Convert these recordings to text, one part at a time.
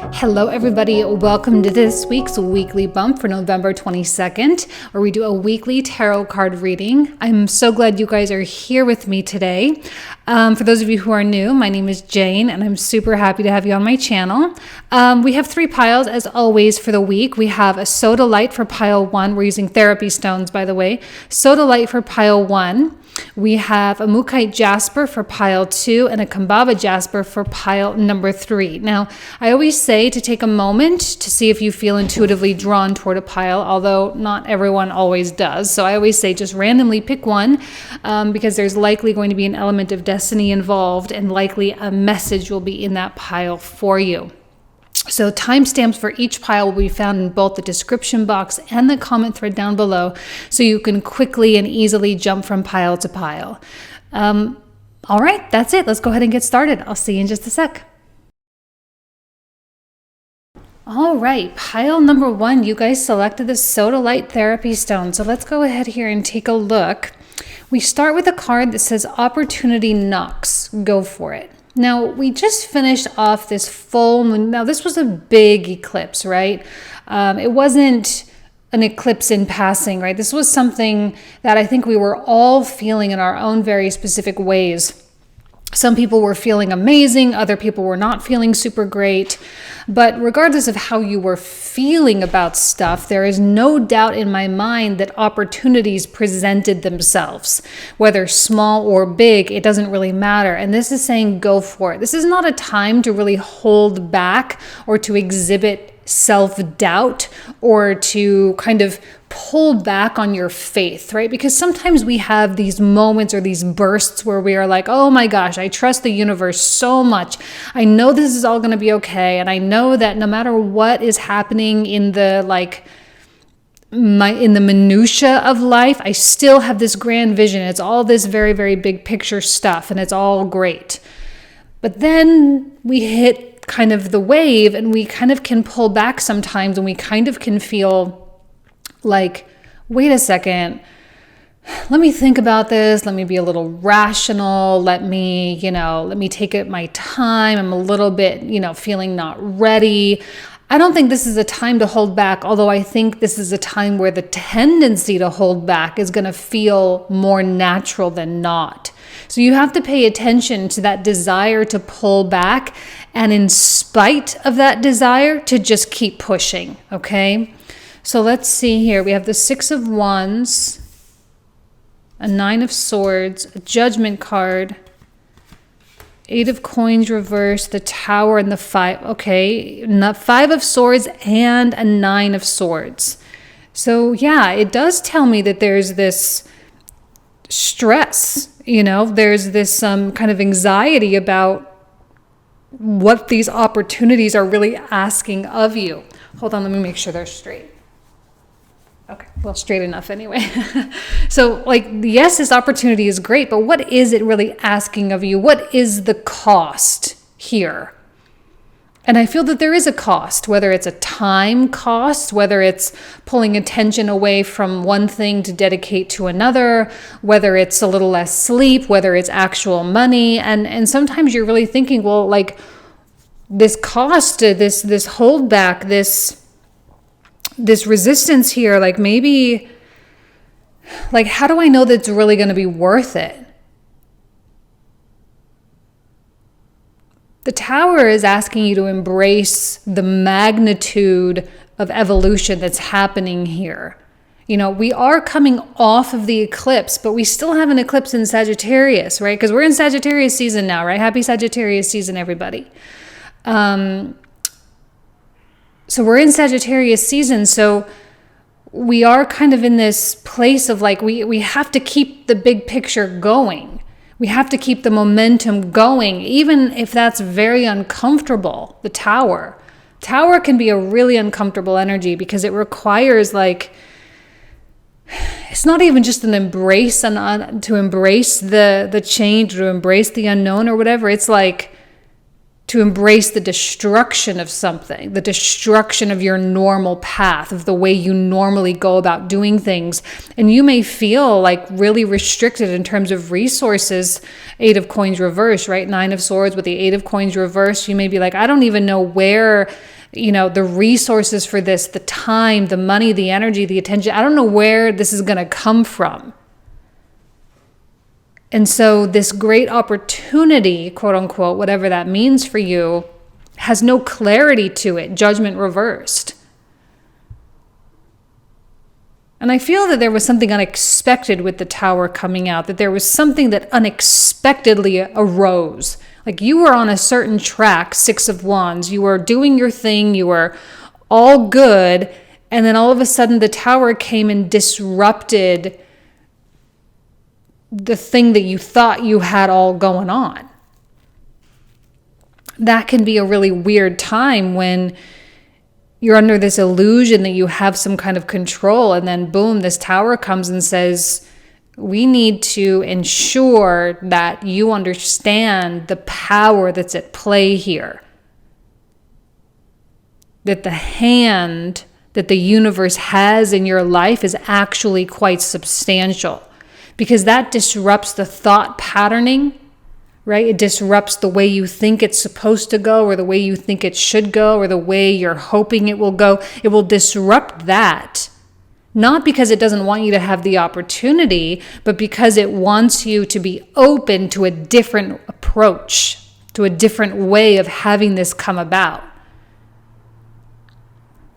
Hello everybody, welcome to this week's weekly bump for November 22nd, where we do a weekly tarot card reading. I'm so glad you guys are here with me today. For those of you who are new, my name is Jane and I'm super happy to have you on my channel. We have 3 piles as always for the week. We have a Sodalite for pile 1. We're using therapy stones, by the way. Sodalite for pile 1. We have a Mookaite Jasper for pile 2 and a Kambaba Jasper for pile number 3. Now, I always say to take a moment to see if you feel intuitively drawn toward a pile, although not everyone always does. So I always say just randomly pick one because there's likely going to be an element of destiny involved and likely a message will be in that pile for you. So timestamps for each pile will be found in both the description box and the comment thread down below, so you can quickly and easily jump from pile to pile. All right, that's it. Let's go ahead and get started. I'll see you in just a sec. All right, pile number 1, you guys selected the Sodalite Therapy Stone. So let's go ahead here and take a look. We start with a card that says Opportunity Knocks. Go for it. Now, we just finished off this full moon. Now, this was a big eclipse, right? It wasn't an eclipse in passing, right? This was something that I think we were all feeling in our own very specific ways. Some people were feeling amazing, other people were not feeling super great. But regardless of how you were feeling about stuff, there is no doubt in my mind that opportunities presented themselves. Whether small or big, it doesn't really matter. And this is saying go for it. This is not a time to really hold back or to exhibit self-doubt or to kind of pull back on your faith, right? Because sometimes we have these moments or these bursts where we are like, oh my gosh, I trust the universe so much. I know this is all going to be okay. And I know that no matter what is happening in the in the minutia of life, I still have this grand vision. It's all this very, very big picture stuff and it's all great. But then we hit kind of the wave and we kind of can pull back sometimes and we kind of can feel like, wait a second, let me think about this. Let me be a little rational. Let me take it my time. I'm a little bit, feeling not ready. I don't think this is a time to hold back, although I think this is a time where the tendency to hold back is going to feel more natural than not. So you have to pay attention to that desire to pull back and in spite of that desire to just keep pushing, okay? So let's see here. We have the 6 of Wands, a 9 of Swords, a Judgment card, 8 of Coins reversed, the Tower, and the 5. Okay, 5 of Swords and a 9 of Swords. So yeah, it does tell me that there's this stress, there's this kind of anxiety about what these opportunities are really asking of you. Hold on, let me make sure they're straight. Okay, well, straight enough anyway. So yes, this opportunity is great, but what is it really asking of you? What is the cost here? And I feel that there is a cost, whether it's a time cost, whether it's pulling attention away from one thing to dedicate to another, whether it's a little less sleep, whether it's actual money. And sometimes you're really thinking, well, this cost, this holdback, this resistance here, maybe, how do I know that it's really going to be worth it? The Tower is asking you to embrace the magnitude of evolution that's happening here. We are coming off of the eclipse, but we still have an eclipse in Sagittarius, right? Because we're in Sagittarius season now, right? Happy Sagittarius season, everybody. So we're in Sagittarius season, so we are kind of in this place of we have to keep the big picture going. We have to keep the momentum going, even if that's very uncomfortable. The Tower can be a really uncomfortable energy because it requires it's not even just an embrace and to embrace the change, or to embrace the unknown or whatever. It's to embrace the destruction of something, the destruction of your normal path, of the way you normally go about doing things. And you may feel like really restricted in terms of resources. 8 of Coins reversed, right? 9 of Swords with the 8 of Coins reversed. You may be like, I don't even know where, the resources for this, the time, the money, the energy, the attention. I don't know where this is going to come from. And so this great opportunity, quote unquote, whatever that means for you, has no clarity to it. Judgment reversed. And I feel that there was something unexpected with the Tower coming out, that there was something that unexpectedly arose. Like you were on a certain track, 6 of Wands, you were doing your thing, you were all good, and then all of a sudden the Tower came and disrupted the thing that you thought you had all going on. That can be a really weird time when you're under this illusion that you have some kind of control, and then boom, this Tower comes and says, we need to ensure that you understand the power that's at play here. That the hand that the universe has in your life is actually quite substantial. Because that disrupts the thought patterning, right? It disrupts the way you think it's supposed to go, or the way you think it should go, or the way you're hoping it will go. It will disrupt that. Not because it doesn't want you to have the opportunity, but because it wants you to be open to a different approach, to a different way of having this come about.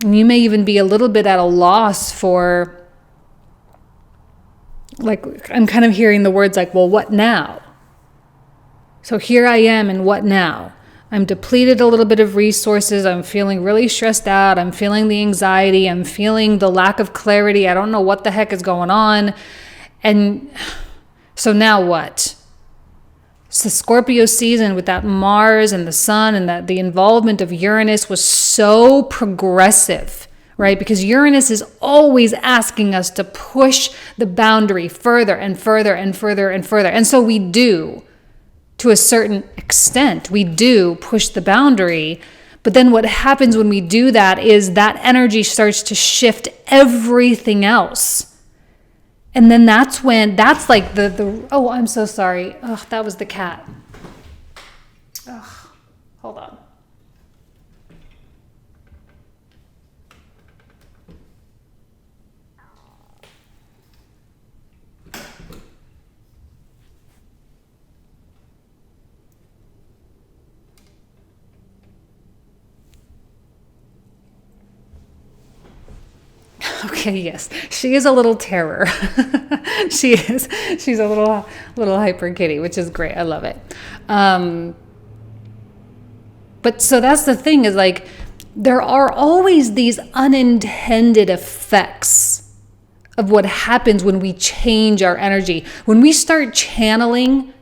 And you may even be a little bit at a loss for, like, I'm kind of hearing the words like, well, what now? So here I am, and what now? I'm depleted a little bit of resources. I'm feeling really stressed out. I'm feeling the anxiety. I'm feeling the lack of clarity. I don't know what the heck is going on. And so now what? It's the Scorpio season with that Mars and the Sun, and that the involvement of Uranus was so progressive. Right? Because Uranus is always asking us to push the boundary further and further and further and further. And so we do, to a certain extent. We do push the boundary. But then what happens when we do that is that energy starts to shift everything else. And then that's like oh, I'm so sorry. Oh, that was the cat. Oh, hold on. Okay, yes, she is a little terror. She is. She's a little hyper kitty, which is great. I love it. But so that's the thing, is like, there are always these unintended effects of what happens when we change our energy. When we start channeling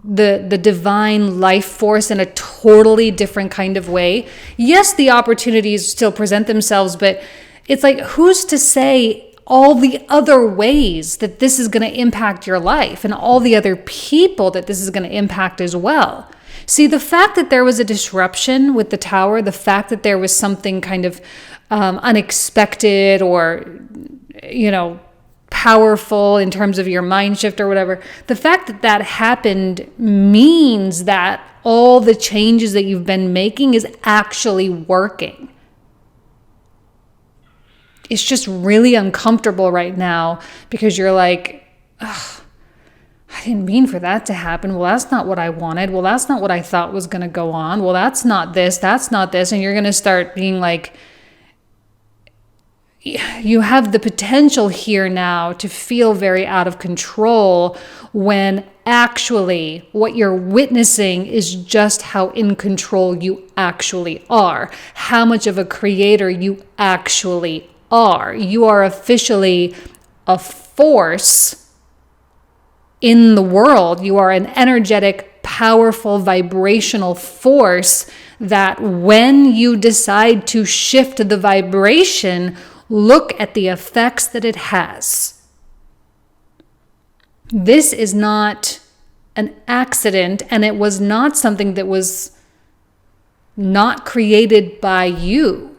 the divine life force in a totally different kind of way. Yes, the opportunities still present themselves, but it's like, who's to say all the other ways that this is going to impact your life, and all the other people that this is going to impact as well? See, the fact that there was a disruption with the Tower, the fact that there was something kind of unexpected or, powerful in terms of your mind shift or whatever, the fact that that happened means that all the changes that you've been making is actually working. It's just really uncomfortable right now because you're like, ugh, I didn't mean for that to happen. Well, that's not what I wanted. Well, that's not what I thought was going to go on. Well, that's not this. That's not this. And you're going to start being like, you have the potential here now to feel very out of control, when actually what you're witnessing is just how in control you actually are, how much of a creator you actually are. You are officially a force in the world. You are an energetic, powerful, vibrational force that when you decide to shift the vibration, look at the effects that it has. This is not an accident, and it was not something that was not created by you.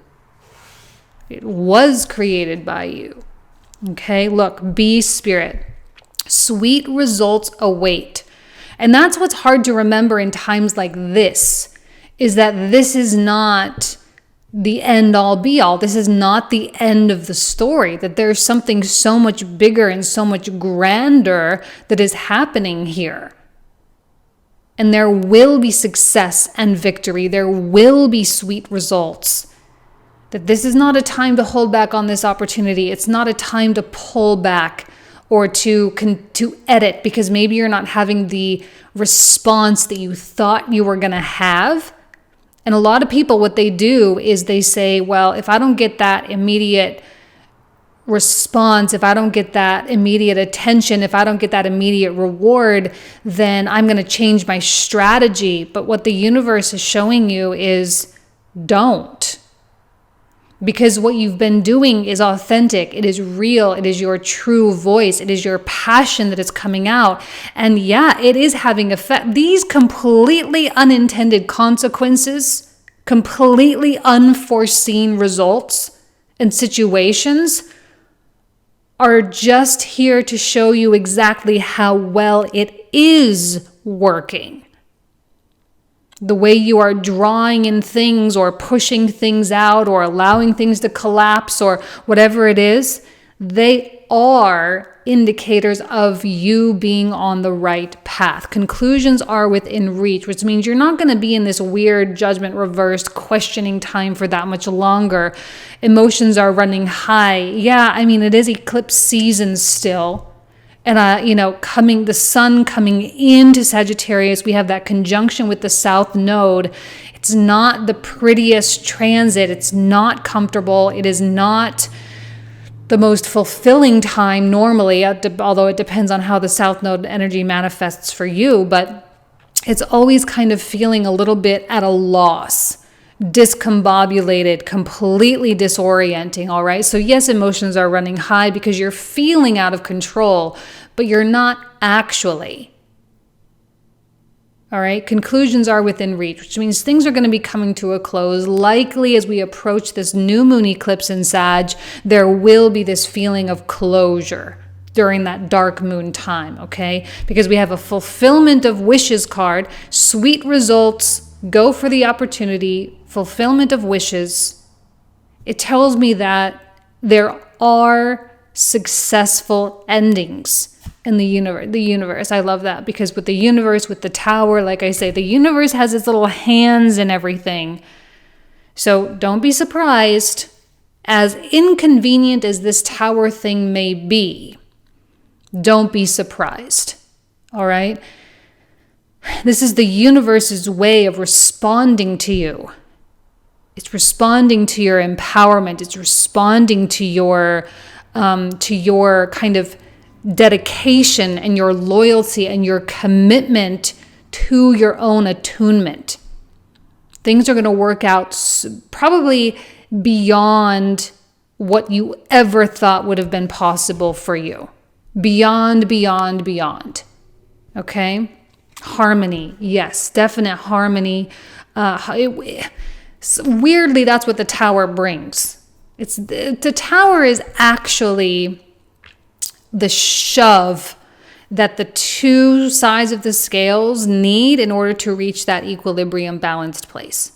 It was created by you. Okay, look, be spirit. Sweet results await. And that's what's hard to remember in times like this, is that this is not the end all be all. This is not the end of the story, that there's something so much bigger and so much grander that is happening here. And there will be success and victory. There will be sweet results. That this is not a time to hold back on this opportunity. It's not a time to pull back or to edit because maybe you're not having the response that you thought you were going to have. And a lot of people, what they do is they say, well, if I don't get that immediate response, if I don't get that immediate attention, if I don't get that immediate reward, then I'm going to change my strategy. But what the universe is showing you is don't. Because what you've been doing is authentic. It is real. It is your true voice. It is your passion that is coming out. And yeah, it is having effect. These completely unintended consequences, completely unforeseen results and situations are just here to show you exactly how well it is working. The way you are drawing in things or pushing things out or allowing things to collapse or whatever it is, they are indicators of you being on the right path. Conclusions are within reach, which means you're not going to be in this weird judgment reversed questioning time for that much longer. Emotions are running high. Yeah, I mean, it is eclipse season still. And, the sun coming into Sagittarius, we have that conjunction with the South Node. It's not the prettiest transit. It's not comfortable. It is not the most fulfilling time normally, although it depends on how the South Node energy manifests for you. But it's always kind of feeling a little bit at a loss, discombobulated, completely disorienting, all right? So yes, emotions are running high because you're feeling out of control, but you're not actually. All right? Conclusions are within reach, which means things are going to be coming to a close. Likely as we approach this new moon eclipse in Sag, there will be this feeling of closure during that dark moon time, okay? Because we have a fulfillment of wishes card, sweet results, go for the opportunity, fulfillment of wishes. It tells me that there are successful endings in the universe. I love that because with the universe, with the tower, like I say, the universe has its little hands in everything. So don't be surprised, as inconvenient as this tower thing may be. Don't be surprised. All right? This is the universe's way of responding to you. It's responding to your empowerment. It's responding to your kind of dedication and your loyalty and your commitment to your own attunement. Things are going to work out probably beyond what you ever thought would have been possible for you. Beyond. Okay? Harmony. Yes, definite harmony. Weirdly, that's what the tower brings. The tower is actually the shove that the two sides of the scales need in order to reach that equilibrium balanced place.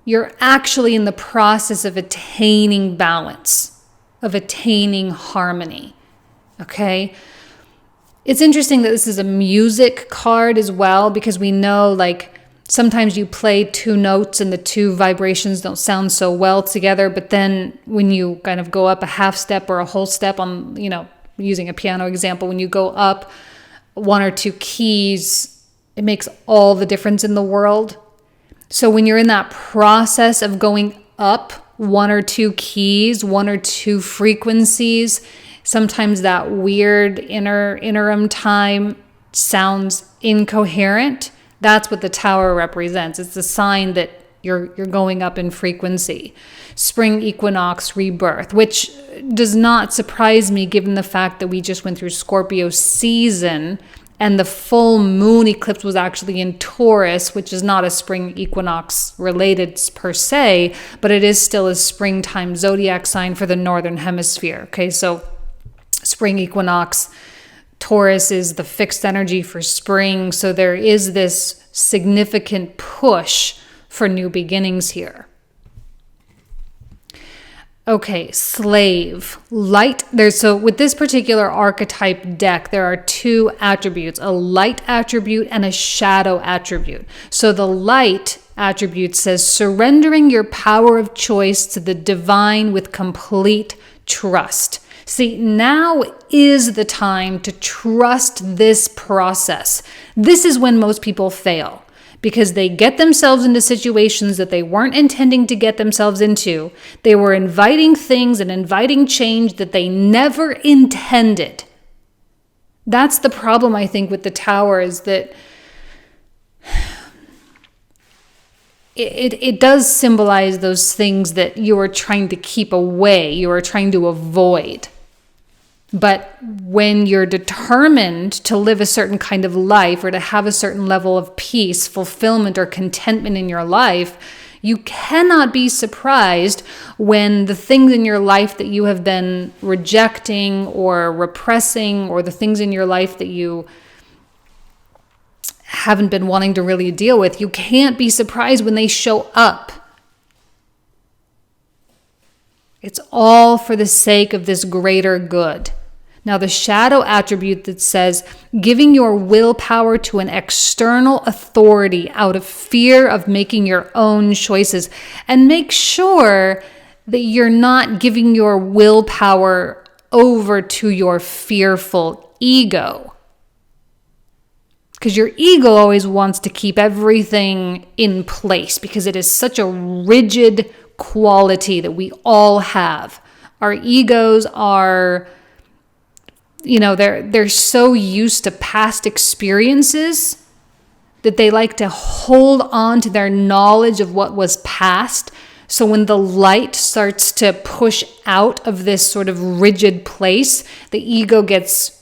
You're actually in the process of attaining balance, of attaining harmony. Okay? It's interesting that this is a music card as well, because we know sometimes you play two notes and the two vibrations don't sound so well together, but then when you kind of go up a half step or a whole step on, using a piano example, when you go up one or two keys, it makes all the difference in the world. So when you're in that process of going up one or two keys, one or two frequencies, sometimes that weird interim time sounds incoherent. That's what the tower represents. It's a sign that you're going up in frequency. Spring equinox rebirth, which does not surprise me given the fact that we just went through Scorpio season And the full moon eclipse was actually in Taurus, which is not a spring equinox related per se, but it is still a springtime zodiac sign for the northern hemisphere. Okay, so spring equinox, Taurus is the fixed energy for spring. So there is this significant push for new beginnings here. Okay, slave, light. So with this particular archetype deck, there are two attributes, a light attribute and a shadow attribute. So the light attribute says surrendering your power of choice to the divine with complete trust. See, now is the time to trust this process. This is when most people fail, because they get themselves into situations that they weren't intending to get themselves into. They were inviting things and inviting change that they never intended. That's the problem, I think, with the Tower, is that it does symbolize those things that you are trying to keep away, you are trying to avoid. But when you're determined to live a certain kind of life or to have a certain level of peace, fulfillment, or contentment in your life, you cannot be surprised when the things in your life that you have been rejecting or repressing, or the things in your life that you haven't been wanting to really deal with, you can't be surprised when they show up. It's all for the sake of this greater good. Now, the shadow attribute that says giving your willpower to an external authority out of fear of making your own choices. And make sure that you're not giving your willpower over to your fearful ego. Because your ego always wants to keep everything in place, because it is such a rigid quality that we all have. Our egos are, they're so used to past experiences that they like to hold on to their knowledge of what was past. So when the light starts to push out of this sort of rigid place, the ego gets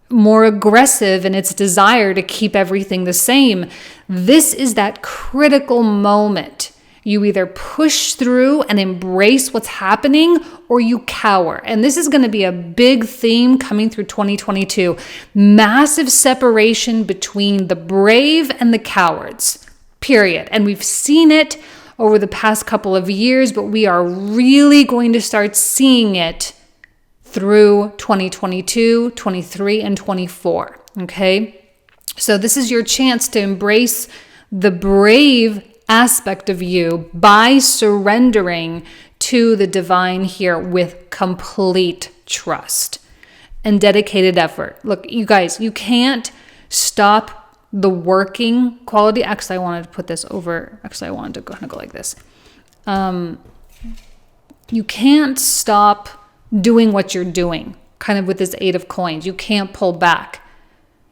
more aggressive in its desire to keep everything the same. This is that critical moment. You either push through and embrace what's happening, or you cower. And this is going to be a big theme coming through 2022. Massive separation between the brave and the cowards, period. And we've seen it over the past couple of years, but we are really going to start seeing it through 2022, 23, and 24. Okay? So this is your chance to embrace the brave aspect of you by surrendering to the divine here with complete trust and dedicated effort. Look, you guys, you can't stop the working quality. Actually, I wanted to put this over. Actually, I wanted to go like this. You can't stop doing what you're doing, kind of with this 8 of coins. You can't pull back.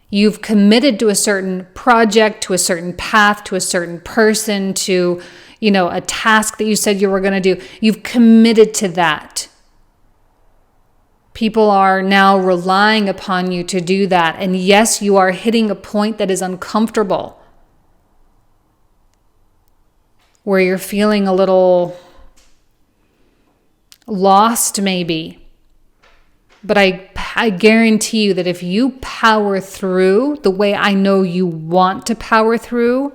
You've committed to a certain project, to a certain path, to a certain person, to, a task that you said you were going to do. You've committed to that. People are now relying upon you to do that. And yes, you are hitting a point that is uncomfortable, where you're feeling a little lost maybe. But I guarantee you that if you power through the way I know you want to power through,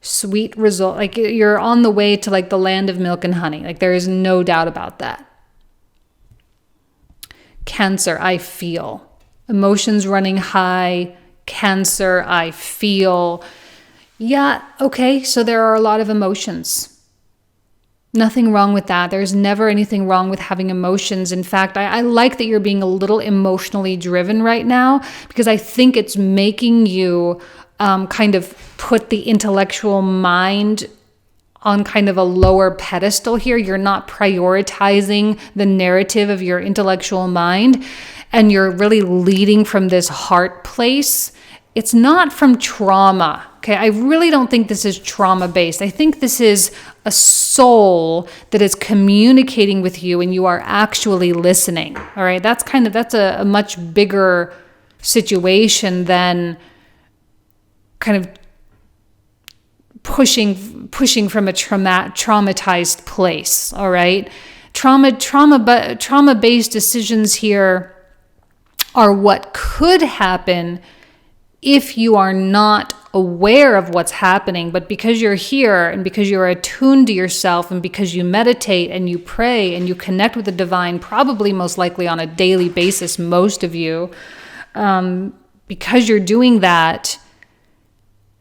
sweet result, like you're on the way to like the land of milk and honey. Like there is no doubt about that. Cancer, I feel. Emotions running high. Cancer, I feel. Yeah, okay, so there are a lot of emotions. Nothing wrong with that. There's never anything wrong with having emotions. In fact, I like that you're being a little emotionally driven right now, because I think it's making you kind of put the intellectual mind on kind of a lower pedestal here. You're not prioritizing the narrative of your intellectual mind, and you're really leading from this heart place. It's not from trauma. Okay, I really don't think this is trauma-based. I think this is a soul that is communicating with you and you are actually listening. All right, that's a much bigger situation than kind of pushing from a traumatized place. All right. Trauma-based decisions here are what could happen if you are not aware of what's happening. But because you're here and because you're attuned to yourself and because you meditate and you pray and you connect with the divine, probably most likely on a daily basis, most of you, because you're doing that,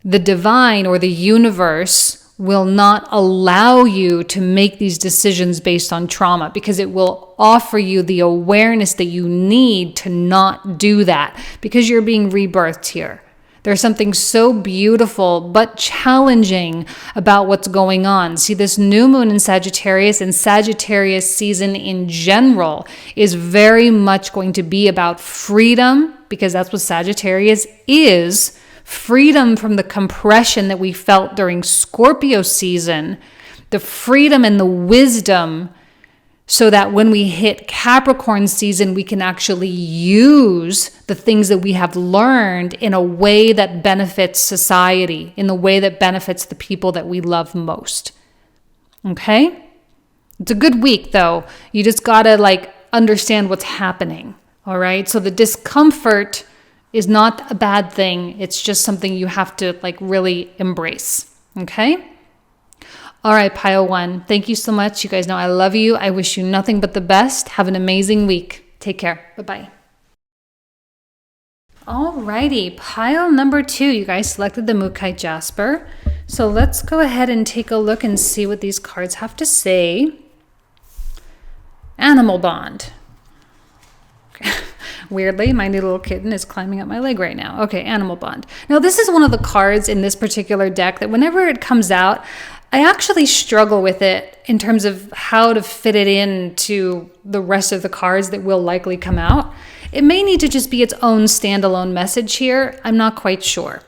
the divine or the universe will not allow you to make these decisions based on trauma, because it will offer you the awareness that you need to not do that, because you're being rebirthed here. There's something so beautiful but challenging about what's going on. See, this new moon in Sagittarius and Sagittarius season in general is very much going to be about freedom, because that's what Sagittarius is. Freedom from the compression that we felt during Scorpio season, the freedom and the wisdom, so that when we hit Capricorn season, we can actually use the things that we have learned in a way that benefits society, in the way that benefits the people that we love most. Okay? It's a good week though. You just gotta understand what's happening. All right? So the discomfort is not a bad thing. It's just something you have to really embrace. Okay? All right, Pile 1. Thank you so much. You guys know I love you. I wish you nothing but the best. Have an amazing week. Take care. Bye-bye. All righty, pile number 2. You guys selected the Mookaite Jasper. So let's go ahead and take a look and see what these cards have to say. Animal bond. Weirdly, my new little kitten is climbing up my leg right now. Okay, animal bond. Now, this is one of the cards in this particular deck that whenever it comes out, I actually struggle with it in terms of how to fit it into the rest of the cards that will likely come out. It may need to just be its own standalone message here. I'm not quite sure.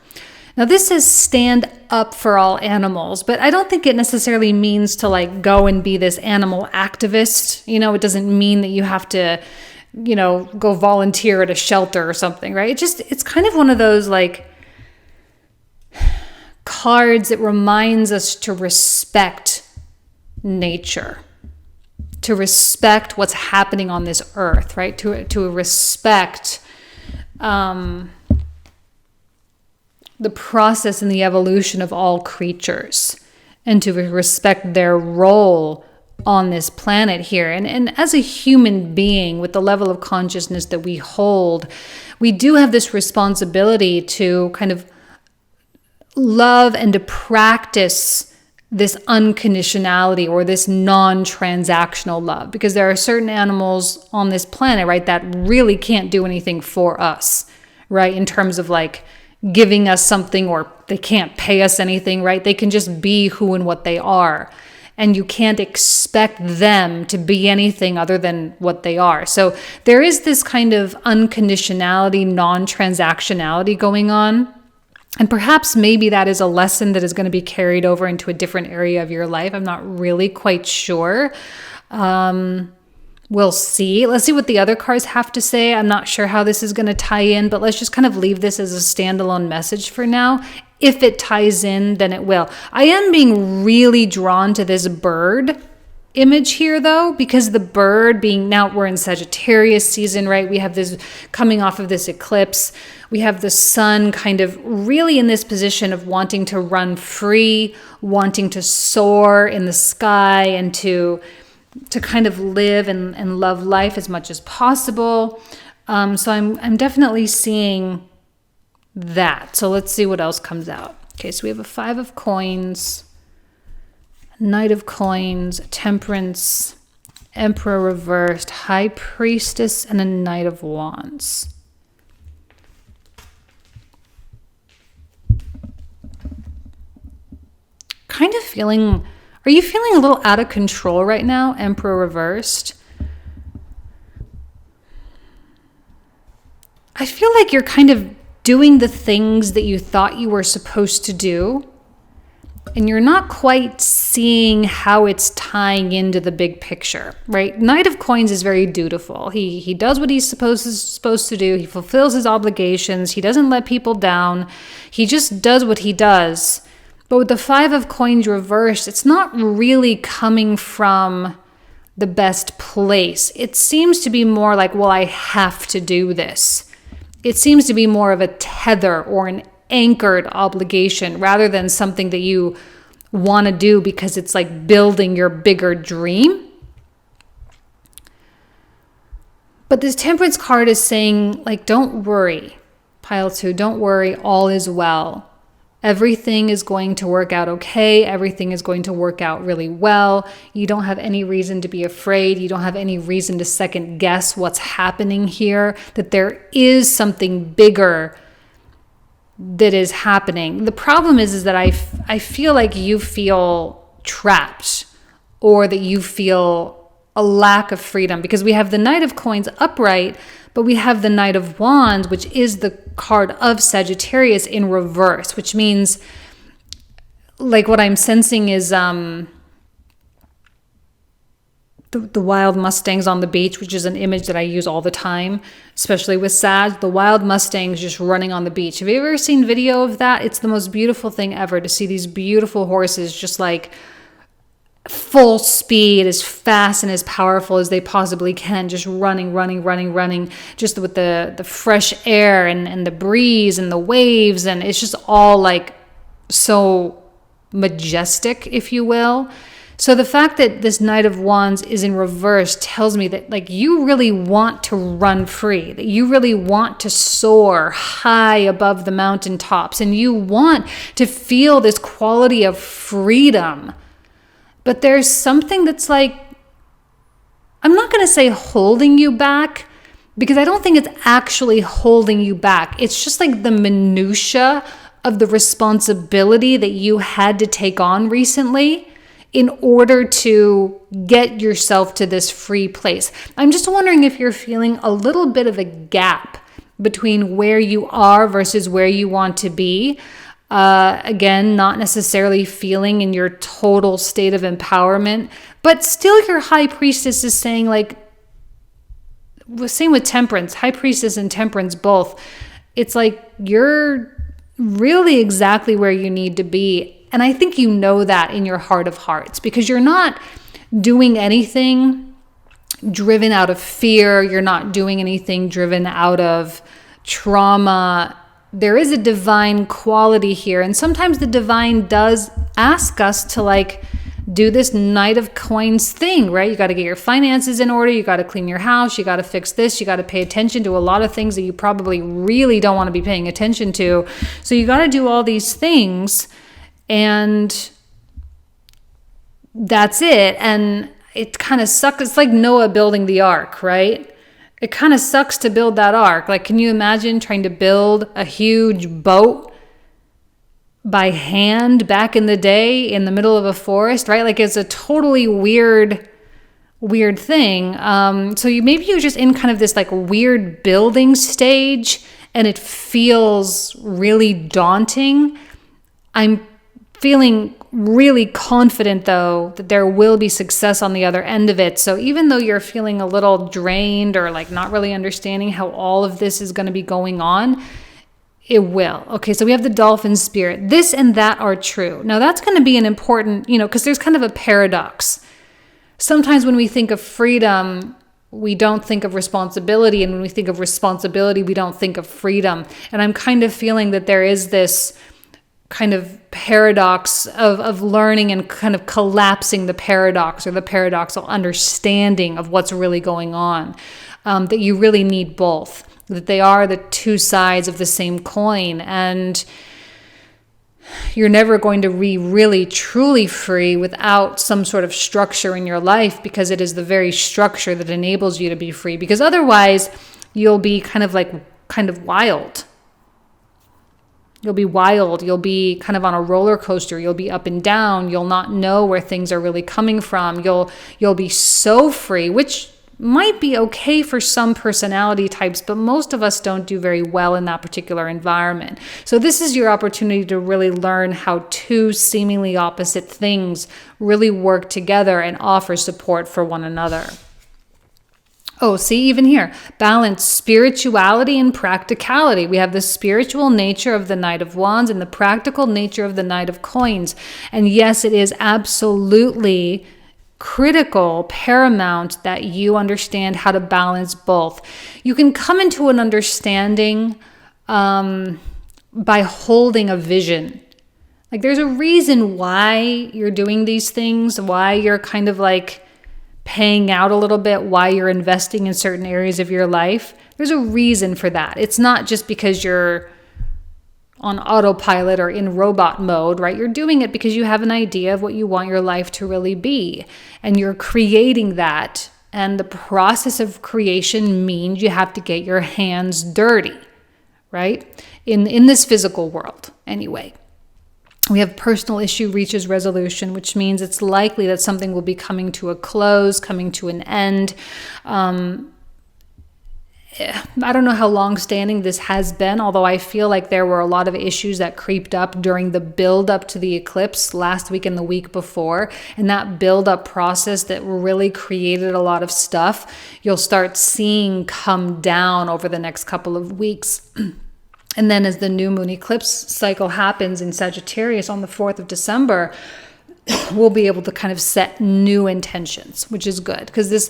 Now, this says stand up for all animals, but I don't think it necessarily means to go and be this animal activist. It doesn't mean that you have to go volunteer at a shelter or something, right? It's kind of one of those cards that reminds us to respect nature, to respect what's happening on this earth, right? To respect the process and the evolution of all creatures, and to respect their role on this planet here. And as a human being with the level of consciousness that we hold, we do have this responsibility to kind of love and to practice this unconditionality or this non-transactional love, because there are certain animals on this planet, right, that really can't do anything for us, right, in terms of giving us something, or they can't pay us anything, right? They can just be who and what they are. And you can't expect them to be anything other than what they are. So there is this kind of unconditionality, non-transactionality going on. And perhaps maybe that is a lesson that is going to be carried over into a different area of your life. I'm not really quite sure. We'll see. Let's see what the other cards have to say. I'm not sure how this is going to tie in, but let's just kind of leave this as a standalone message for now. If it ties in, then it will. I am being really drawn to this bird image here, though, because the bird being, now we're in Sagittarius season, right? We have this coming off of this eclipse. We have the sun kind of really in this position of wanting to run free, wanting to soar in the sky, and to kind of live and love life as much as possible. So I'm definitely seeing that. So let's see what else comes out. Okay, so we have a 5 of coins, a Knight of coins, a Temperance, Emperor reversed, High Priestess, and a Knight of wands. Kind of feeling, are you feeling a little out of control right now, Emperor reversed? I feel like you're kind of doing the things that you thought you were supposed to do, and you're not quite seeing how it's tying into the big picture, right? Knight of Coins is very dutiful. He does what he's supposed to do. He fulfills his obligations. He doesn't let people down. He just does what he does. But with the Five of Coins reversed, it's not really coming from the best place. It seems to be more like, well, I have to do this. It seems to be more of a tether or an anchored obligation rather than something that you want to do because it's like building your bigger dream. But this Temperance card is saying, like, don't worry, pile 2, don't worry, all is well. Everything is going to work out okay. Everything is going to work out really well. You don't have any reason to be afraid. You don't have any reason to second guess what's happening here, that there is something bigger that is happening. The problem is that I feel like you feel trapped, or that you feel a lack of freedom, because we have the Knight of Coins upright, but we have the Knight of Wands, which is the card of Sagittarius, in reverse, which means, like, what I'm sensing is the wild Mustangs on the beach, which is an image that I use all the time, especially with Sag. The wild Mustangs just running on the beach. Have you ever seen video of that? It's the most beautiful thing ever to see these beautiful horses just like full speed, as fast and as powerful as they possibly can, just running, just with the fresh air and the breeze and the waves, and it's just all like so majestic, if you will. So the fact that this Knight of Wands is in reverse tells me that, like, you really want to run free, that you really want to soar high above the mountaintops, and you want to feel this quality of freedom. But there's something that's like, I'm not going to say holding you back, because I don't think it's actually holding you back. It's just like the minutia of the responsibility that you had to take on recently in order to get yourself to this free place. I'm just wondering if you're feeling a little bit of a gap between where you are versus where you want to be. Again, not necessarily feeling in your total state of empowerment, but still your High Priestess is saying, like, same with Temperance, High Priestess and Temperance both. It's like you're really exactly where you need to be. And I think you know that in your heart of hearts, because you're not doing anything driven out of fear. You're not doing anything driven out of trauma. There is a divine quality here. And sometimes the divine does ask us to, like, do this Knight of Coins thing, right? You got to get your finances in order. You got to clean your house. You got to fix this. You got to pay attention to a lot of things that you probably really don't want to be paying attention to. So you got to do all these things, and that's it. And it kind of sucks. It's like Noah building the ark, right? It kind of sucks to build that ark. Like, can you imagine trying to build a huge boat by hand back in the day in the middle of a forest, right? Like, it's a totally weird thing. So maybe you're just in kind of this like weird building stage, and it feels really daunting. I'm feeling really confident, though, that there will be success on the other end of it. So even though you're feeling a little drained or like not really understanding how all of this is going to be going on, it will. Okay, so we have the dolphin spirit. This and that are true. Now that's going to be an important, because there's kind of a paradox. Sometimes when we think of freedom, we don't think of responsibility. And when we think of responsibility, we don't think of freedom. And I'm kind of feeling that there is this kind of paradox of learning and kind of collapsing the paradox, or the paradoxical understanding of what's really going on, that you really need both, that they are the two sides of the same coin, and you're never going to be really truly free without some sort of structure in your life, because it is the very structure that enables you to be free, because otherwise you'll be kind of wild. You'll be wild. You'll be kind of on a roller coaster. You'll be up and down. You'll not know where things are really coming from. You'll be so free, which might be okay for some personality types, but most of us don't do very well in that particular environment. So this is your opportunity to really learn how two seemingly opposite things really work together and offer support for one another. Oh, see, even here, balance spirituality and practicality. We have the spiritual nature of the Knight of Wands and the practical nature of the Knight of Coins. And yes, it is absolutely critical, paramount that you understand how to balance both. You can come into an understanding by holding a vision. Like there's a reason why you're doing these things, why you're kind of like paying out a little bit, why you're investing in certain areas of your life. There's a reason for that. It's not just because you're on autopilot or in robot mode, right? You're doing it because you have an idea of what you want your life to really be. And you're creating that. And the process of creation means you have to get your hands dirty, right? In this physical world, anyway. We have personal issue reaches resolution, which means it's likely that something will be coming to a close, coming to an end. I don't know how long-standing this has been, although I feel like there were a lot of issues that creeped up during the build-up to the eclipse last week and the week before. And that build-up process that really created a lot of stuff, you'll start seeing come down over the next couple of weeks. And then as the new moon eclipse cycle happens in Sagittarius on the 4th of December, we'll be able to kind of set new intentions, which is good because this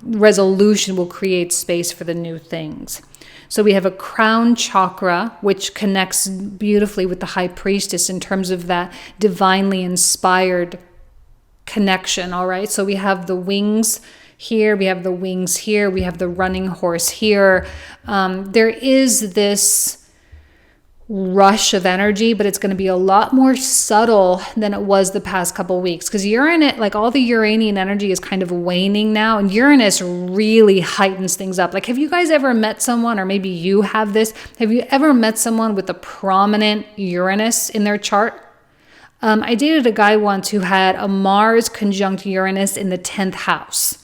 resolution will create space for the new things. So we have a crown chakra, which connects beautifully with the high priestess in terms of that divinely inspired connection. All right. So we have the wings here, we have the wings here, we have the running horse here. There is this rush of energy, but it's going to be a lot more subtle than it was the past couple of weeks because Uranus, like all the Uranian energy is kind of waning now, and Uranus really heightens things up. Like, have you guys ever met someone, or maybe you have this, have you ever met someone with a prominent Uranus in their chart? I dated a guy once who had a Mars conjunct Uranus in the 10th house.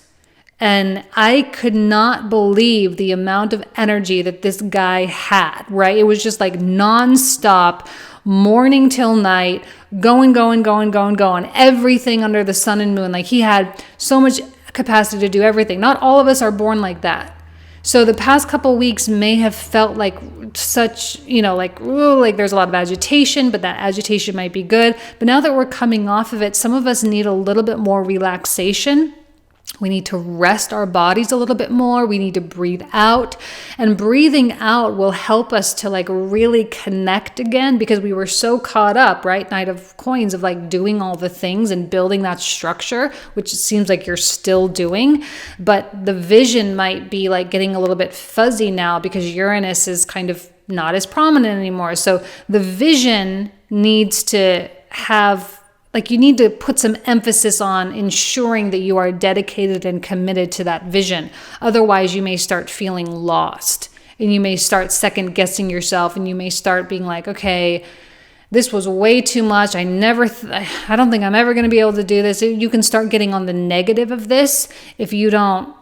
And I could not believe the amount of energy that this guy had, right? It was just like nonstop, morning till night, going, everything under the sun and moon. Like he had so much capacity to do everything. Not all of us are born like that. So the past couple of weeks may have felt like such, like, ooh, like there's a lot of agitation, but that agitation might be good. But now that we're coming off of it, some of us need a little bit more relaxation. We need to rest our bodies a little bit more. We need to breathe out, and breathing out will help us to like really connect again because we were so caught up, right? Knight of Coins, of like doing all the things and building that structure, which it seems like you're still doing. But the vision might be like getting a little bit fuzzy now because Uranus is kind of not as prominent anymore. So the vision needs to have, like, you need to put some emphasis on ensuring that you are dedicated and committed to that vision. Otherwise, you may start feeling lost and you may start second guessing yourself, and you may start being like, okay, this was way too much. I don't think I'm ever going to be able to do this. You can start getting on the negative of this if you don't,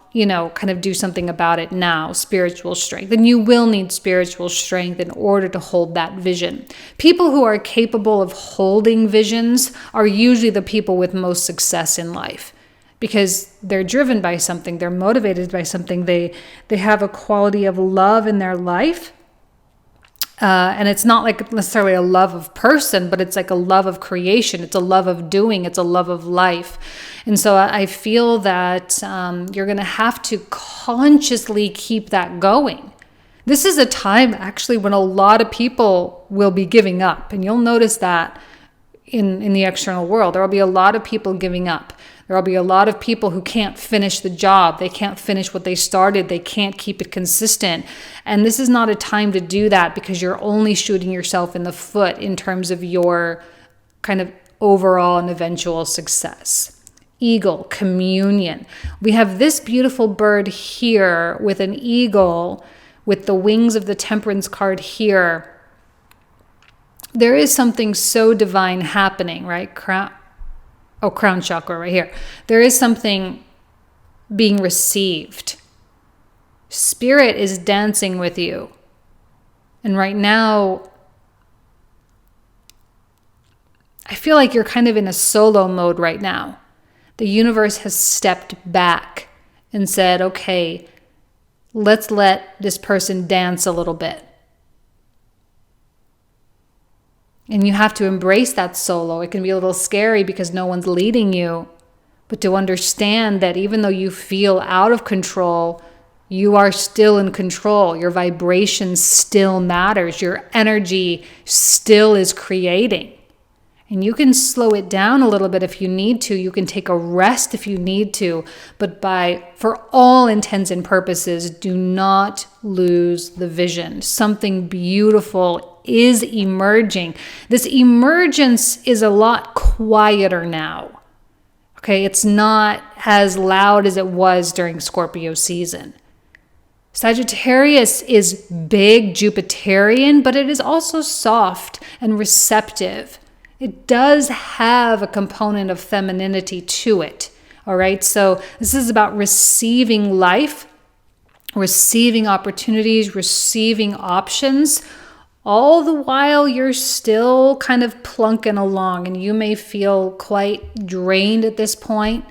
kind of do something about it now, spiritual strength. And you will need spiritual strength in order to hold that vision. People who are capable of holding visions are usually the people with most success in life because they're driven by something. They're motivated by something. They have a quality of love in their life. And it's not like necessarily a love of person, but it's like a love of creation. It's a love of doing. It's a love of life. And so I feel that you're going to have to consciously keep that going. This is a time actually when a lot of people will be giving up. And you'll notice that in the external world. There will be a lot of people giving up. There will be a lot of people who can't finish the job. They can't finish what they started. They can't keep it consistent. And this is not a time to do that because you're only shooting yourself in the foot in terms of your kind of overall and eventual success. Eagle, communion. We have this beautiful bird here with an eagle with the wings of the Temperance card here. There is something so divine happening, right? Crown chakra right here. There is something being received. Spirit is dancing with you. And right now, I feel like you're kind of in a solo mode right now. The universe has stepped back and said, okay, let's let this person dance a little bit. And you have to embrace that solo. It can be a little scary because no one's leading you. But to understand that even though you feel out of control, you are still in control. Your vibration still matters. Your energy still is creating. And you can slow it down a little bit if you need to. You can take a rest if you need to. But for all intents and purposes, do not lose the vision. Something beautiful is emerging. This emergence is a lot quieter now. Okay, it's not as loud as it was during Scorpio season. Sagittarius is big, Jupiterian, but it is also soft and receptive. It does have a component of femininity to it. All right, so this is about receiving life, receiving opportunities, receiving options, all the while you're still kind of plunking along, and you may feel quite drained at this point.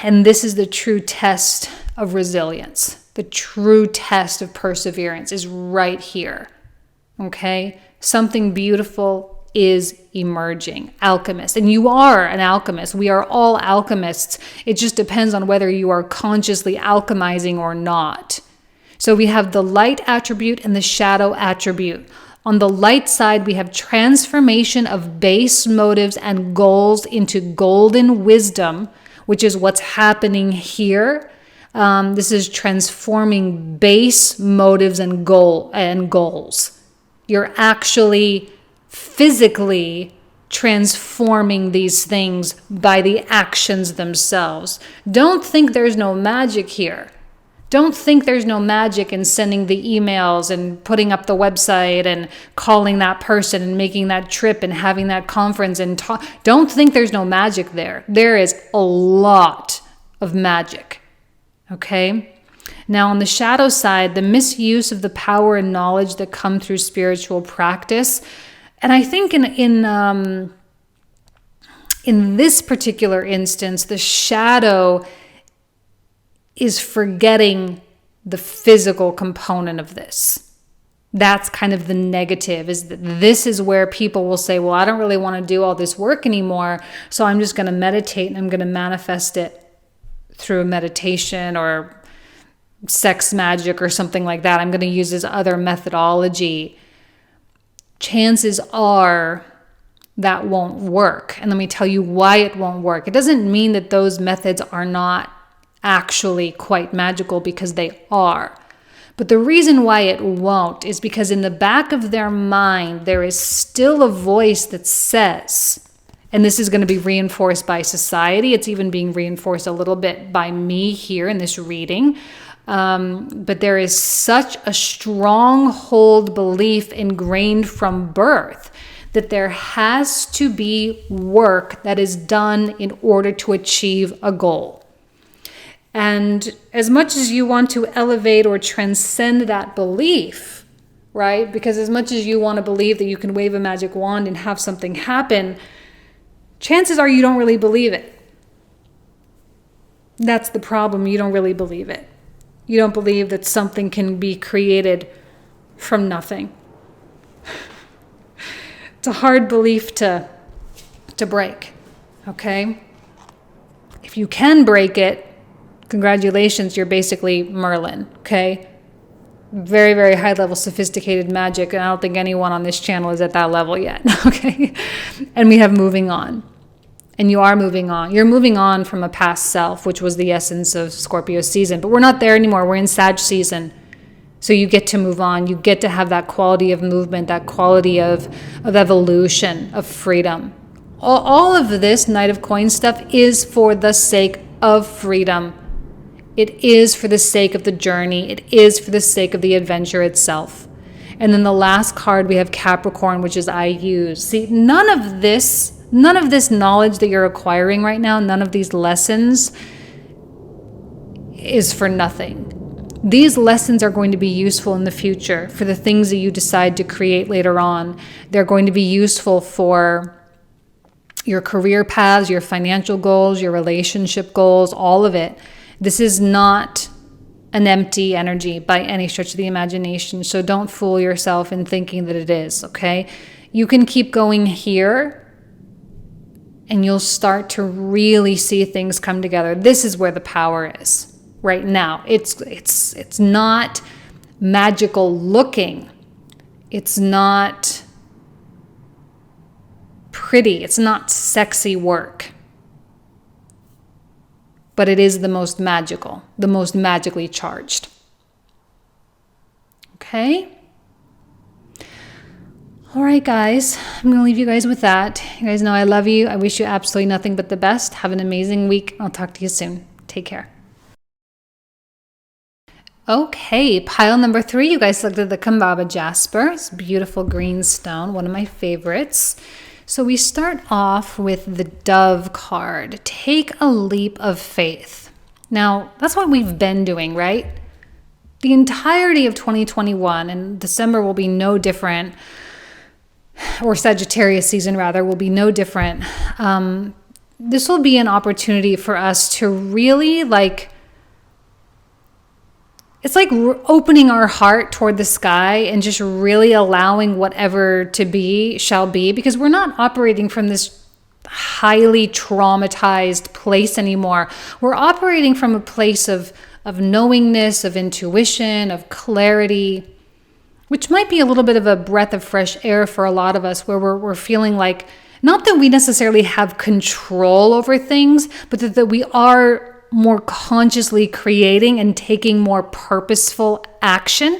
And this is the true test of resilience. The true test of perseverance is right here. Okay? Something beautiful is emerging. Alchemist. And you are an alchemist. We are all alchemists. It just depends on whether you are consciously alchemizing or not. So we have the light attribute and the shadow attribute. On the light side, we have transformation of base motives and goals into golden wisdom, which is what's happening here. This is transforming base motives and goals. You're actually physically transforming these things by the actions themselves. Don't think there's no magic here. Don't think there's no magic in sending the emails and putting up the website and calling that person and making that trip and having that conference and talk. Don't think there's no magic there. There is a lot of magic. Okay? Now on the shadow side, the misuse of the power and knowledge that come through spiritual practice. And I think in this particular instance, the shadow is forgetting the physical component of this. That's kind of the negative, is that this is where people will say, well, I don't really want to do all this work anymore, so I'm just going to meditate and I'm going to manifest it through a meditation or sex magic or something like that. I'm going to use this other methodology. Chances are that won't work. And let me tell you why it won't work. It doesn't mean that those methods are not actually quite magical, because they are. But the reason why it won't is because in the back of their mind, there is still a voice that says, and this is going to be reinforced by society. It's even being reinforced a little bit by me here in this reading. But there is such a stronghold belief ingrained from birth that there has to be work that is done in order to achieve a goal. And as much as you want to elevate or transcend that belief, right? Because as much as you want to believe that you can wave a magic wand and have something happen, chances are you don't really believe it. That's the problem. You don't really believe it. You don't believe that something can be created from nothing. It's a hard belief to break, okay? If you can break it, congratulations, you're basically Merlin, okay? Very, very high level, sophisticated magic, and I don't think anyone on this channel is at that level yet, okay? And we have moving on. And you are moving on. You're moving on from a past self, which was the essence of Scorpio season. But we're not there anymore. We're in Sag season. So you get to move on. You get to have that quality of movement, that quality of evolution, of freedom. All of this Knight of Coins stuff is for the sake of freedom. It is for the sake of the journey. It is for the sake of the adventure itself. And then the last card, we have Capricorn, which is I use. See, none of this knowledge that you're acquiring right now, none of these lessons is for nothing. These lessons are going to be useful in the future for the things that you decide to create later on. They're going to be useful for your career paths, your financial goals, your relationship goals, all of it. This is not an empty energy by any stretch of the imagination. So don't fool yourself in thinking that it is, okay? You can keep going here and you'll start to really see things come together. This is where the power is right now. It's not magical looking. It's not pretty. It's not sexy work. But it is the most magical, the most magically charged. Okay? All right, guys. I'm going to leave you guys with that. You guys know I love you. I wish you absolutely nothing but the best. Have an amazing week. I'll talk to you soon. Take care. Okay, pile number 3. You guys selected the Kambaba Jasper. It's beautiful green stone, one of my favorites. So we start off with the Dove card. Take a leap of faith. Now, that's what we've been doing, right? The entirety of 2021, and December will be no different, or Sagittarius season rather, will be no different. This will be an opportunity for us to really it's like opening our heart toward the sky and just really allowing whatever to be shall be, because we're not operating from this highly traumatized place anymore. We're operating from a place of knowingness, of intuition, of clarity, which might be a little bit of a breath of fresh air for a lot of us, where we're feeling like, not that we necessarily have control over things, but that we are more consciously creating and taking more purposeful action.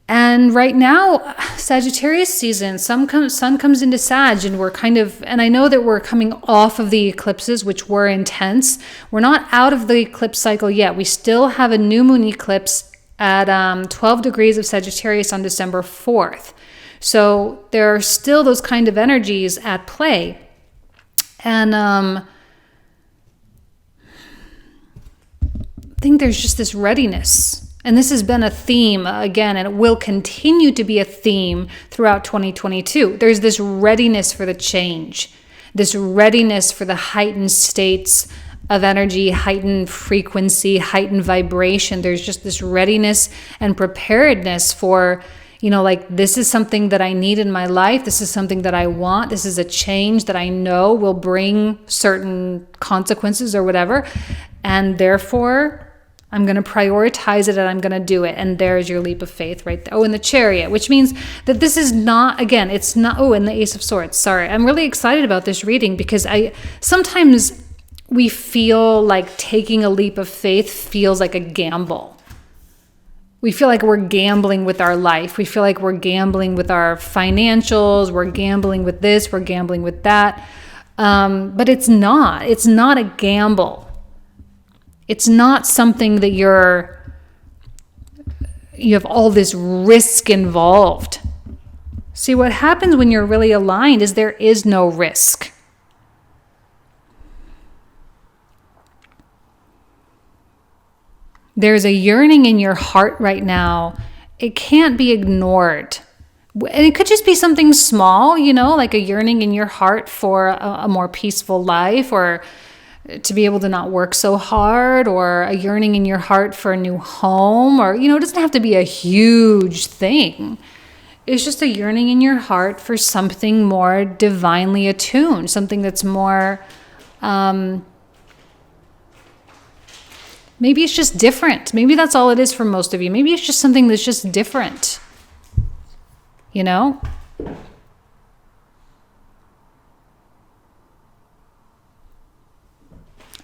And right now, Sagittarius season, sun comes into Sag, and we're and I know that we're coming off of the eclipses, which were intense. We're not out of the eclipse cycle yet. We still have a new moon eclipse at 12 degrees of Sagittarius on December 4th. So there are still those kind of energies at play. And I think there's just this readiness. And this has been a theme, again, and it will continue to be a theme throughout 2022. There's this readiness for the change, this readiness for the heightened states of energy, heightened frequency, heightened vibration. There's just this readiness and preparedness for, this is something that I need in my life. This is something that I want. This is a change that I know will bring certain consequences or whatever. And therefore, I'm going to prioritize it and I'm going to do it. And there's your leap of faith right there. Oh, and the Chariot, which means that this is not, again, it's not, and the Ace of Swords. Sorry. I'm really excited about this reading because sometimes we feel like taking a leap of faith feels like a gamble. We feel like we're gambling with our life. We feel like we're gambling with our financials. We're gambling with this. We're gambling with that. But it's not. It's not a gamble. It's not something that you have all this risk involved. See, what happens when you're really aligned is there is no risk. There's a yearning in your heart right now. It can't be ignored. And it could just be something small, like a yearning in your heart for a more peaceful life, or to be able to not work so hard, or a yearning in your heart for a new home, or, it doesn't have to be a huge thing. It's just a yearning in your heart for something more divinely attuned, something that's more, maybe it's just different. Maybe that's all it is for most of you. Maybe it's just something that's just different,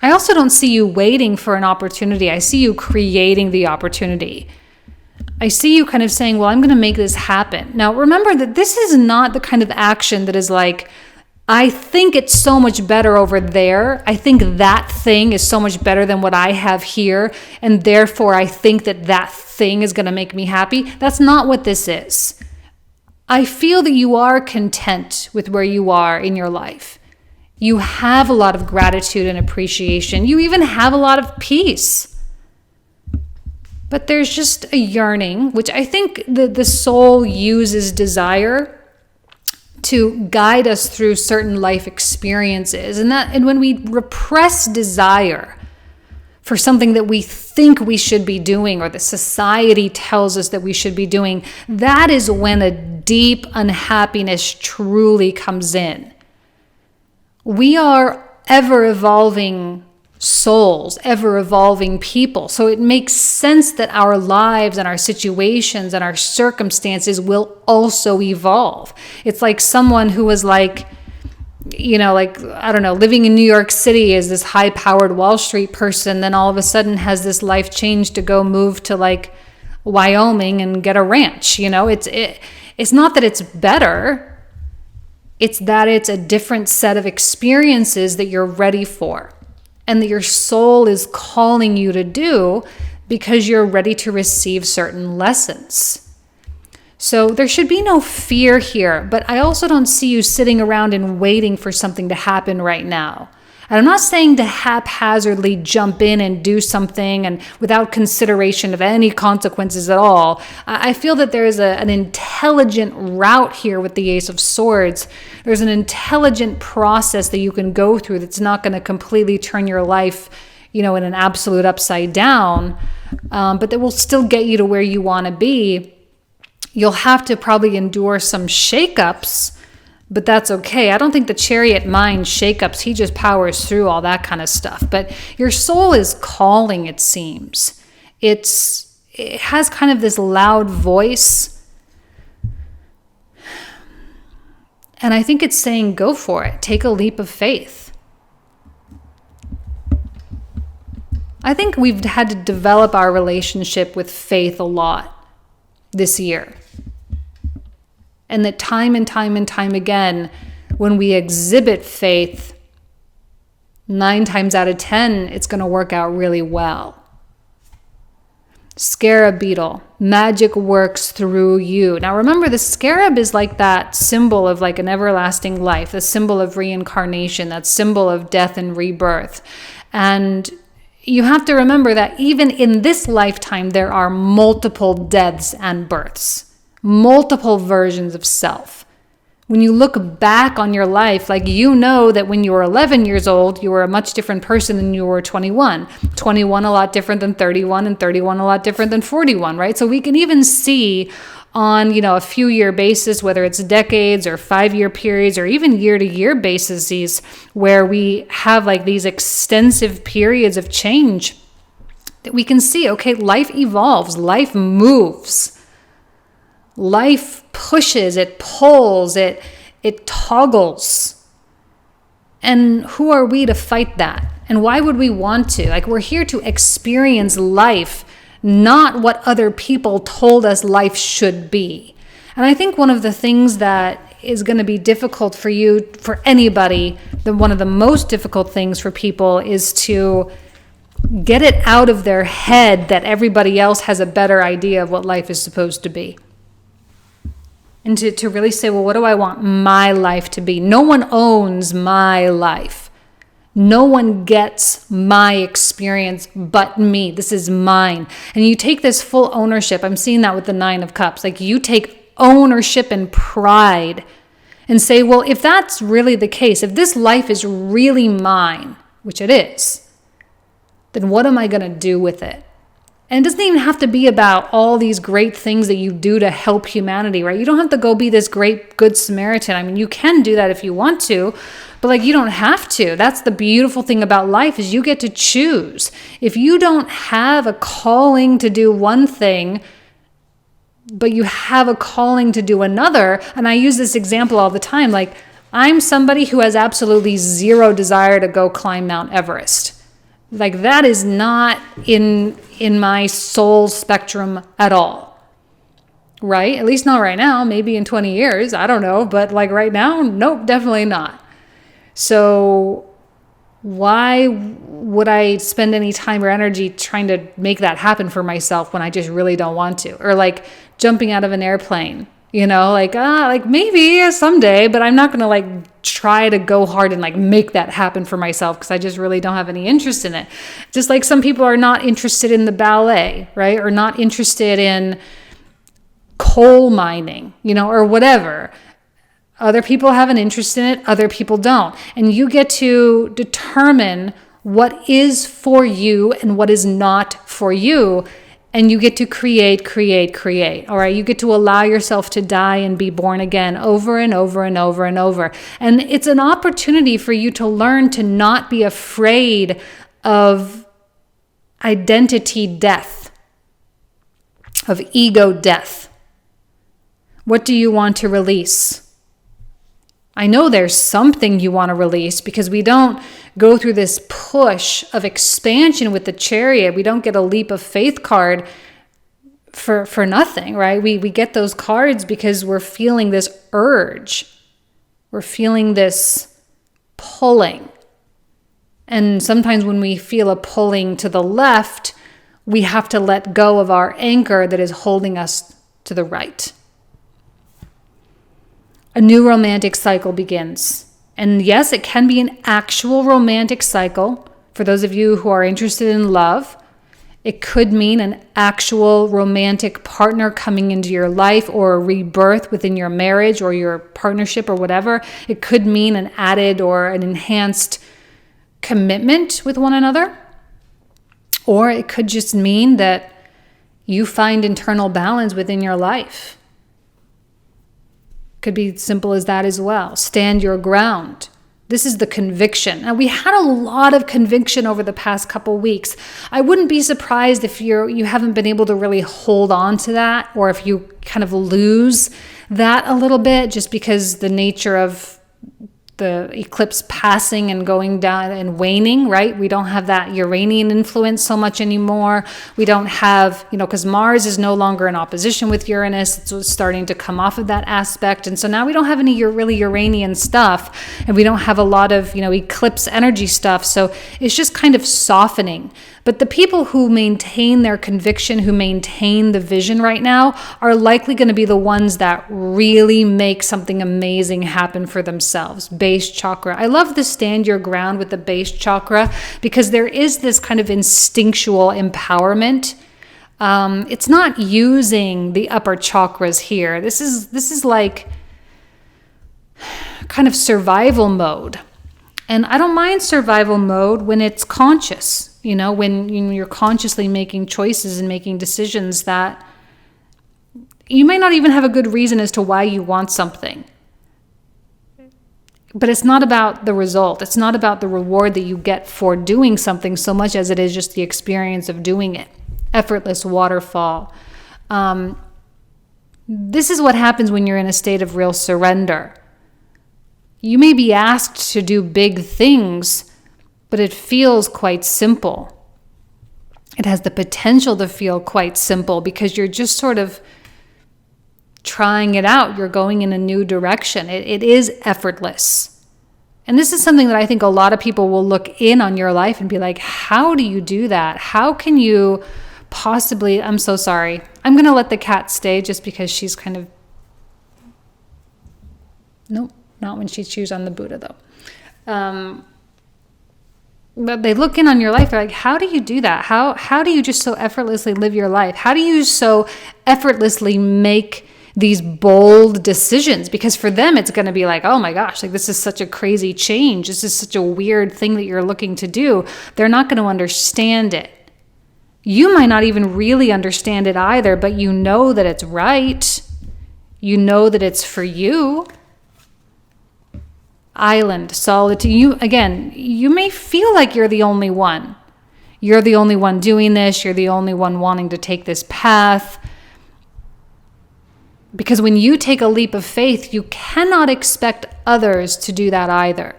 I also don't see you waiting for an opportunity. I see you creating the opportunity. I see you kind of saying, well, I'm going to make this happen. Now, remember that this is not the kind of action that is like, I think it's so much better over there. I think that thing is so much better than what I have here. And therefore, I think that thing is going to make me happy. That's not what this is. I feel that you are content with where you are in your life. You have a lot of gratitude and appreciation. You even have a lot of peace. But there's just a yearning, which I think the soul uses desire to guide us through certain life experiences. And when we repress desire for something that we think we should be doing, or the society tells us that we should be doing, that is when a deep unhappiness truly comes in. We are ever evolving souls, ever evolving people. So it makes sense that our lives and our situations and our circumstances will also evolve. It's like someone who was like, I don't know, living in New York City as this high-powered Wall Street person, then all of a sudden has this life change to go move to like Wyoming and get a ranch. It's not that it's better. It's that it's a different set of experiences that you're ready for and that your soul is calling you to do because you're ready to receive certain lessons. So there should be no fear here, but I also don't see you sitting around and waiting for something to happen right now. And I'm not saying to haphazardly jump in and do something and without consideration of any consequences at all. I feel that there is an intelligent route here with the Ace of Swords. There's an intelligent process that you can go through that's not going to completely turn your life, in an absolute upside down, but that will still get you to where you want to be. You'll have to probably endure some shakeups, but that's okay. I don't think the Chariot mind shakeups, he just powers through all that kind of stuff. But your soul is calling, it seems. It has kind of this loud voice. And I think it's saying, go for it. Take a leap of faith. I think we've had to develop our relationship with faith a lot this year. And that time and time and time again, when we exhibit faith, 9 times out of 10, it's going to work out really well. Scarab beetle, magic works through you. Now remember, the scarab is like that symbol of like an everlasting life, the symbol of reincarnation, that symbol of death and rebirth. And you have to remember that even in this lifetime, there are multiple deaths and births. Multiple versions of self. When you look back on your life, that when you were 11 years old, you were a much different person than you were 21. 21 a lot different than 31, and 31 a lot different than 41, right? So we can even see on, a few year basis, whether it's decades or 5-year periods or even year-to-year bases, where we have like these extensive periods of change, that we can see, okay, life evolves, life moves. Life pushes, it pulls, it toggles. And who are we to fight that? And why would we want to? Like, we're here to experience life, not what other people told us life should be. And I think one of the things that is going to be difficult for you, for anybody, one of the most difficult things for people is to get it out of their head that everybody else has a better idea of what life is supposed to be. And to really say, well, what do I want my life to be? No one owns my life. No one gets my experience but me. This is mine. And you take this full ownership. I'm seeing that with the 9 of Cups. Like, you take ownership and pride and say, well, if that's really the case, if this life is really mine, which it is, then what am I going to do with it? And it doesn't even have to be about all these great things that you do to help humanity, right? You don't have to go be this great good Samaritan. I mean, you can do that if you want to, but you don't have to. That's the beautiful thing about life, is you get to choose. If you don't have a calling to do one thing, but you have a calling to do another, and I use this example all the time, like, I'm somebody who has absolutely zero desire to go climb Mount Everest. Like, that is not in my soul spectrum at all, right? At least not right now. Maybe in 20 years, I don't know. But right now, nope, definitely not. So why would I spend any time or energy trying to make that happen for myself when I just really don't want to? Or jumping out of an airplane. like maybe someday, but I'm not going to like try to go hard and like make that happen for myself because I just really don't have any interest in it. Just like some people are not interested in the ballet, right? Or not interested in coal mining, or whatever. Other people have an interest in it, other people don't. And you get to determine what is for you and what is not for you. And you get to create. All right. You get to allow yourself to die and be born again over and over and over and over. And it's an opportunity for you to learn to not be afraid of identity death, of ego death. What do you want to release? I know there's something you want to release because we don't go through this push of expansion with the Chariot. We don't get a leap of faith card for nothing, right? We get those cards because we're feeling this urge. We're feeling this pulling. And sometimes when we feel a pulling to the left, we have to let go of our anchor that is holding us to the right. A new romantic cycle begins. And yes, it can be an actual romantic cycle. For those of you who are interested in love, it could mean an actual romantic partner coming into your life or a rebirth within your marriage or your partnership or whatever. It could mean an added or an enhanced commitment with one another. Or it could just mean that you find internal balance within your life. Could be simple as that as well. Stand your ground. This is the conviction. Now, we had a lot of conviction over the past couple weeks. I wouldn't be surprised if you haven't been able to really hold on to that, or if you kind of lose that a little bit, just because the nature of the eclipse passing and going down and waning, right? We don't have that Uranian influence so much anymore. We don't have, because Mars is no longer in opposition with Uranus. It's starting to come off of that aspect. And so now we don't have any really Uranian stuff, and we don't have a lot of, eclipse energy stuff. So it's just kind of softening. But the people who maintain their conviction, who maintain the vision right now, are likely going to be the ones that really make something amazing happen for themselves. Base chakra. I love the stand your ground with the base chakra because there is this kind of instinctual empowerment. It's not using the upper chakras here. This is like kind of survival mode. And I don't mind survival mode when it's conscious. When you're consciously making choices and making decisions that you may not even have a good reason as to why you want something. But it's not about the result. It's not about the reward that you get for doing something so much as it is just the experience of doing it. Effortless waterfall. This is what happens when you're in a state of real surrender. You may be asked to do big things, but it feels quite simple. It has the potential to feel quite simple because you're just sort of trying it out. You're going in a new direction. It is effortless. And this is something that I think a lot of people will look in on your life and be like, how do you do that? How can you possibly, I'm so sorry. I'm going to let the cat stay just because she's kind of, nope, not when she chews on the Buddha though. But they look in on your life, they're like, how do you do that? How do you just so effortlessly live your life? How do you so effortlessly make these bold decisions? Because for them, it's going to be like, oh my gosh, like this is such a crazy change. This is such a weird thing that you're looking to do. They're not going to understand it. You might not even really understand it either, but you know that it's right. You know that it's for you. Island, solitude. You may feel like you're the only one. You're the only one doing this. You're the only one wanting to take this path. Because when you take a leap of faith, you cannot expect others to do that either.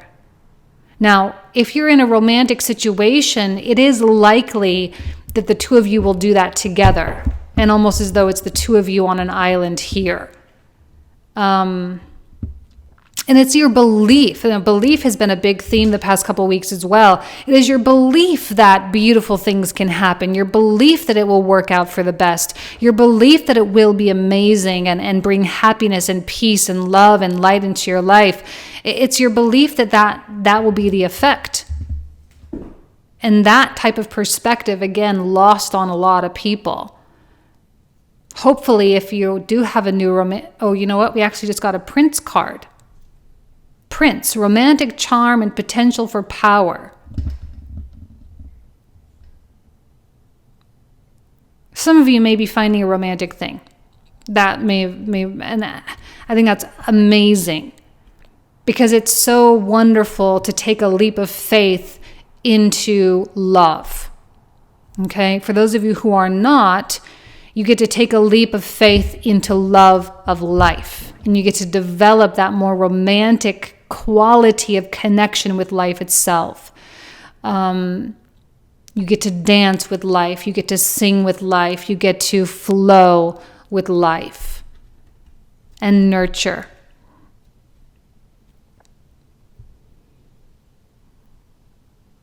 Now, if you're in a romantic situation, it is likely that the two of you will do that together, and almost as though it's the two of you on an island here. And it's your belief, and belief has been a big theme the past couple of weeks as well. It is your belief that beautiful things can happen, your belief that it will work out for the best, your belief that it will be amazing and bring happiness and peace and love and light into your life. It's your belief that will be the effect. And that type of perspective, again, lost on a lot of people. Hopefully, if you do have a new oh, you know what? We actually just got a Prince card. Prince, romantic charm and potential for power. Some of you may be finding a romantic thing. That may, and I think that's amazing because it's so wonderful to take a leap of faith into love. Okay? For those of you who are not, you get to take a leap of faith into love of life. And you get to develop that more romantic quality of connection with life itself. You get to dance with life. You get to sing with life. You get to flow with life and nurture.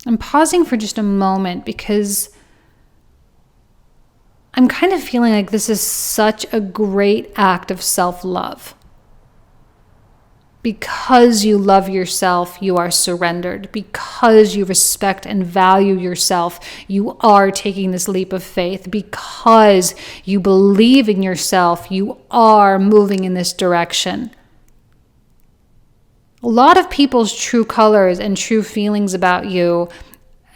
I'm pausing for just a moment because I'm kind of feeling like this is such a great act of self-love. Because you love yourself, you are surrendered. Because you respect and value yourself, you are taking this leap of faith. Because you believe in yourself, you are moving in this direction. A lot of people's true colors and true feelings about you,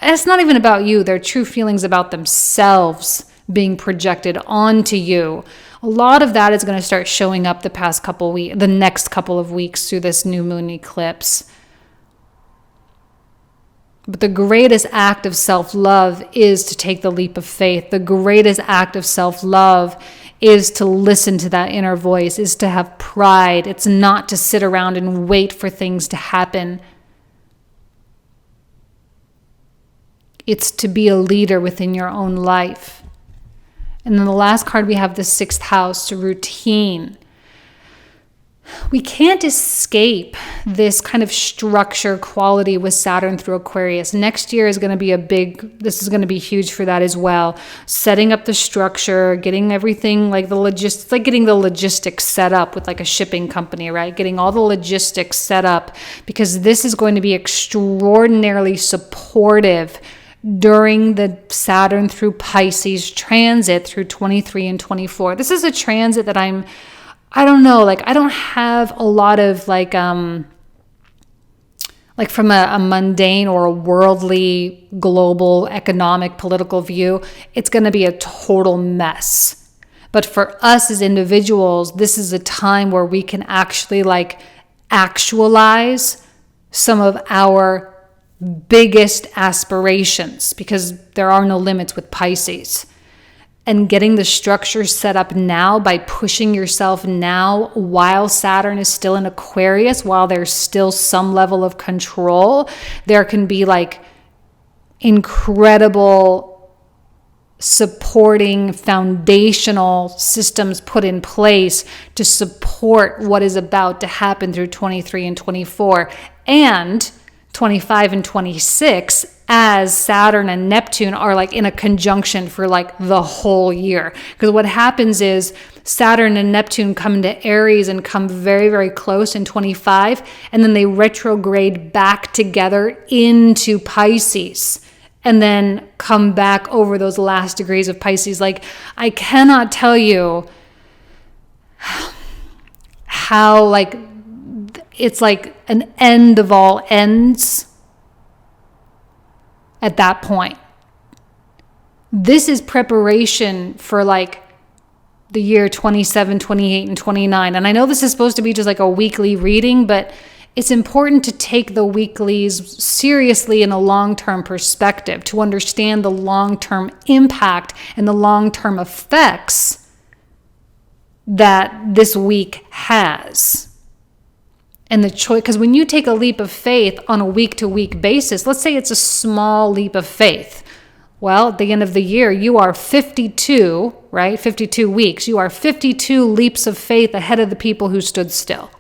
it's not even about you, they're true feelings about themselves being projected onto you. A lot of that is going to start showing up the next couple of weeks through this new moon eclipse. But the greatest act of self-love is to take the leap of faith. The greatest act of self-love is to listen to that inner voice, is to have pride. It's not to sit around and wait for things to happen. It's to be a leader within your own life. And then the last card we have the 6th house, routine. We can't escape this kind of structure quality with Saturn through Aquarius. Next year is going to be this is going to be huge for that as well. Setting up the structure, getting everything like getting the logistics set up with like a shipping company, right? Getting all the logistics set up because this is going to be extraordinarily supportive during the Saturn through Pisces transit through 23 and 24. This is a transit that I don't know, like I don't have a lot of from a mundane or a worldly, global, economic, political view, it's going to be a total mess. But for us as individuals, this is a time where we can actually actualize some of our biggest aspirations because there are no limits with Pisces. And getting the structure set up now by pushing yourself now while Saturn is still in Aquarius, while there's still some level of control, there can be incredible supporting foundational systems put in place to support what is about to happen through 23 and 24 and 25 and 26 as Saturn and Neptune are in a conjunction for the whole year. Because what happens is Saturn and Neptune come into Aries and come very, very close in 25, and then they retrograde back together into Pisces and then come back over those last degrees of Pisces. I cannot tell you how it's an end of all ends at that point. This is preparation for the year 27, 28, and 29. And I know this is supposed to be just a weekly reading, but it's important to take the weeklies seriously in a long-term perspective to understand the long-term impact and the long-term effects that this week has. And the choice, because when you take a leap of faith on a week-to-week basis, let's say it's a small leap of faith. Well, at the end of the year, you are 52, right? 52 weeks. You are 52 leaps of faith ahead of the people who stood still.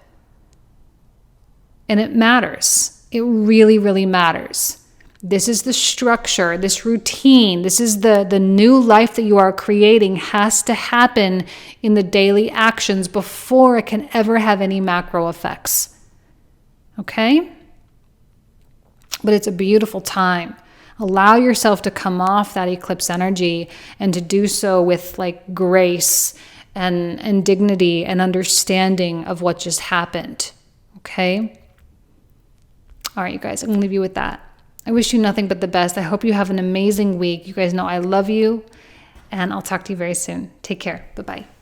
And it matters. It really, really matters. This is the structure, this routine, this is the new life that you are creating has to happen in the daily actions before it can ever have any macro effects. Okay? But it's a beautiful time. Allow yourself to come off that eclipse energy and to do so with like grace and dignity and understanding of what just happened. Okay? All right, you guys, I'm going to leave you with that. I wish you nothing but the best. I hope you have an amazing week. You guys know I love you, and I'll talk to you very soon. Take care. Bye-bye.